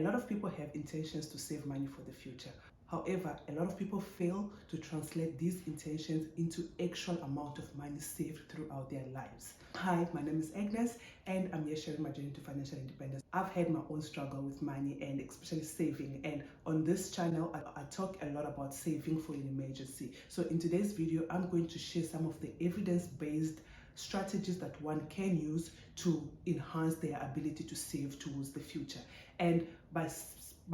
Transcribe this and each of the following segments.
lot of people have intentions to save money for the future. However, a lot of people fail to translate these intentions into actual amount of money saved throughout their lives. Hi, my name is Agnes and I'm here sharing my journey to financial independence. I've had my own struggle with money and especially saving, and on this channel I talk a lot about saving for an emergency. So in today's video, I'm going to share some of the evidence-based strategies that one can use to enhance their ability to save towards the future. And by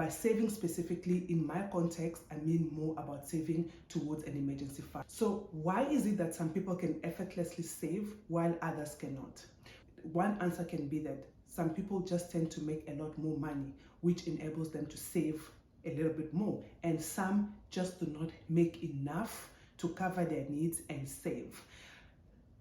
saving specifically in my context, I mean more about saving towards an emergency fund. So why is it that some people can effortlessly save while others cannot? One answer can be that some people just tend to make a lot more money, which enables them to save a little bit more, and some just do not make enough to cover their needs and save.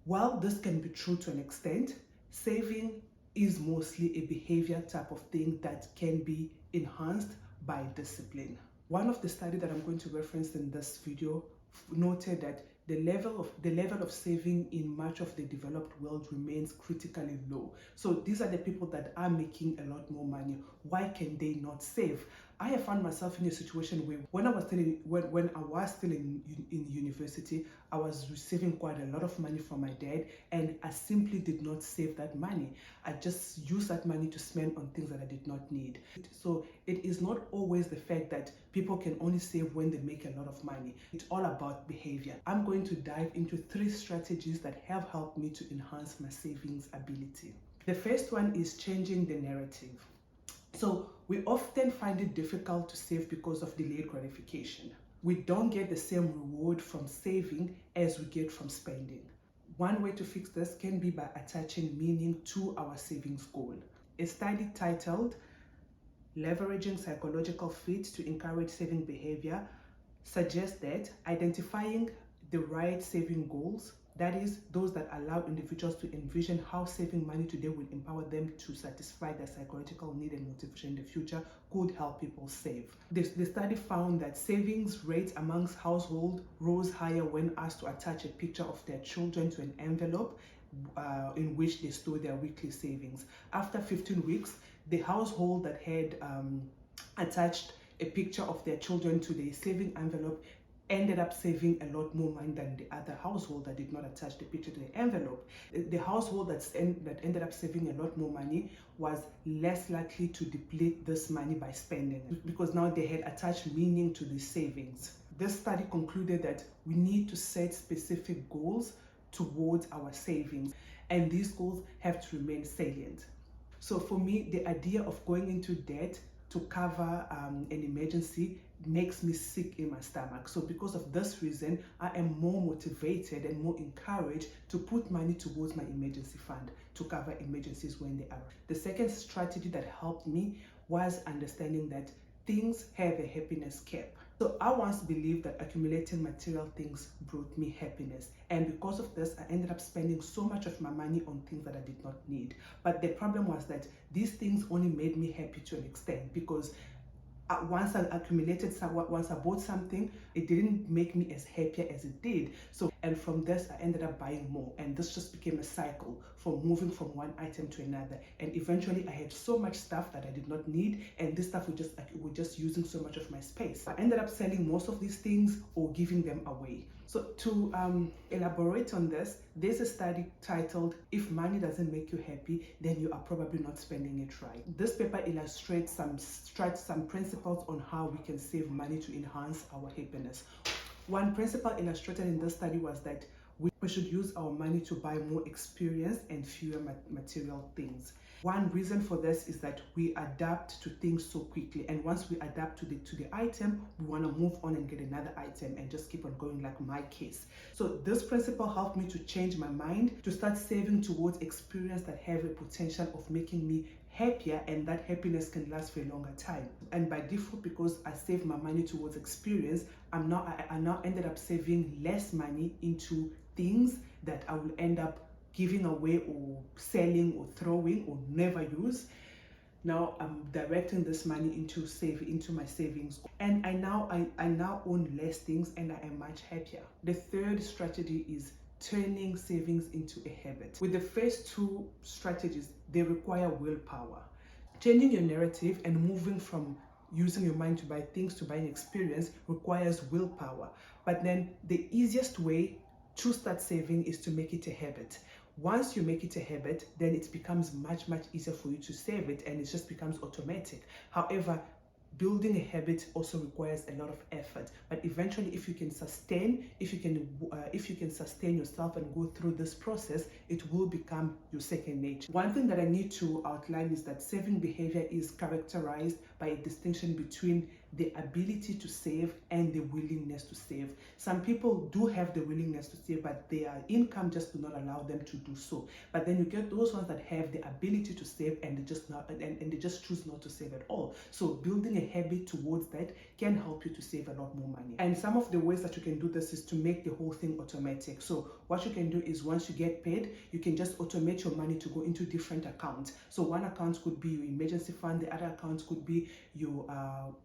While this can be true to an extent, saving is mostly a behavior type of thing that can be enhanced by discipline. One of the studies that I'm going to reference in this video noted that the level of saving in much of the developed world remains critically low. So these are the people that are making a lot more money. Why can they not save? I have found myself in a situation where when I was still in university, I was receiving quite a lot of money from my dad, and I simply did not save that money. I just used that money to spend on things that I did not need. So it is not always the fact that people can only save when they make a lot of money. It's all about behavior. I'm going to dive into 3 strategies that have helped me to enhance my savings ability. The first one is changing the narrative. So we often find it difficult to save because of delayed gratification. We don't get the same reward from saving as we get from spending. One way to fix this can be by attaching meaning to our savings goal. A study titled "Leveraging Psychological Fit to Encourage Saving Behavior" suggests that identifying the right saving goals, that is, those that allow individuals to envision how saving money today will empower them to satisfy their psychological need and motivation in the future, could help people save. The study found that savings rates amongst households rose higher when asked to attach a picture of their children to an envelope in which they store their weekly savings. After 15 weeks, the household that had attached a picture of their children to the saving envelope ended up saving a lot more money than the other household that did not attach the picture to the envelope. The household that ended up saving a lot more money was less likely to deplete this money by spending it, because now they had attached meaning to the savings. This study concluded that we need to set specific goals towards our savings, and these goals have to remain salient. So for me, the idea of going into debt to cover an emergency makes me sick in my stomach. So because of this reason, I am more motivated and more encouraged to put money towards my emergency fund to cover emergencies when they are. The second strategy that helped me was understanding that things have a happiness cap. So I once believed that accumulating material things brought me happiness, and because of this, I ended up spending so much of my money on things that I did not need. But the problem was that these things only made me happy to an extent, because once I bought something, it didn't make me as happy as it did. And from this, I ended up buying more, and this just became a cycle from moving from one item to another. And eventually, I had so much stuff that I did not need, and this stuff were just using so much of my space. I ended up selling most of these things or giving them away. So to elaborate on this, there's a study titled "If Money Doesn't Make You Happy, Then You Are Probably Not Spending It Right." This paper illustrates some principles on how we can save money to enhance our happiness. One principle illustrated in this study was that we should use our money to buy more experience and fewer material things. One reason for this is that we adapt to things so quickly, and once we adapt to the item, we want to move on and get another item and just keep on going, like my case. So this principle helped me to change my mind, to start saving towards experience that have a potential of making me happier, and that happiness can last for a longer time. And by default, because I saved my money towards experience, I now ended up saving less money into things that I will end up giving away or selling or throwing or never use. Now I'm directing this money into my savings, and I now own less things and I am much happier. The third strategy is turning savings into a habit. With the first 2 strategies, they require willpower. Changing your narrative and moving from using your mind to buy things to buying experience requires willpower. But then the easiest way to start saving is to make it a habit. Once you make it a habit, then it becomes much easier for you to save it, and it just becomes automatic. However, building a habit also requires a lot of effort, but eventually if you can sustain yourself and go through this process, it will become your second nature. One thing that I need to outline is that saving behavior is characterized by a distinction between the ability to save and the willingness to save. Some people do have the willingness to save, but their income just do not allow them to do so. But then you get those ones that have the ability to save and they just choose not to save at all. So building a habit towards that can help you to save a lot more money. And some of the ways that you can do this is to make the whole thing automatic. So what you can do is, once you get paid, you can just automate your money to go into different accounts. So one account could be your emergency fund, the other account could be your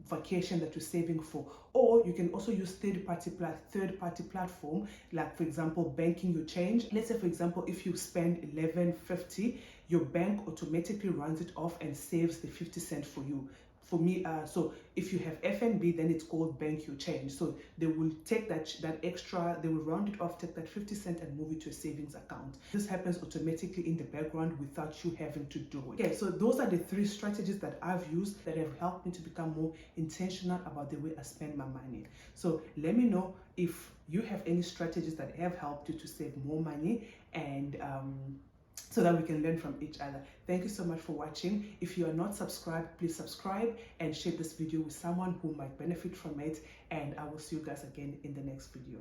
vacation that you're saving for. Or you can also use third-party platform, like for example banking your change. Let's say for example if you spend $11.50, your bank automatically runs it off and saves the 50 cents for you. For me, so if you have FNB, then it's called bank your change. So they will take that extra, they will round it off, take that 50 cents and move it to a savings account. This happens automatically in the background without you having to do it. Okay, so those are the 3 strategies that I've used that have helped me to become more intentional about the way I spend my money. So let me know if you have any strategies that have helped you to save more money, and so that we can learn from each other. Thank you so much for watching. If you are not subscribed, please subscribe and share this video with someone who might benefit from it, and I will see you guys again in the next video.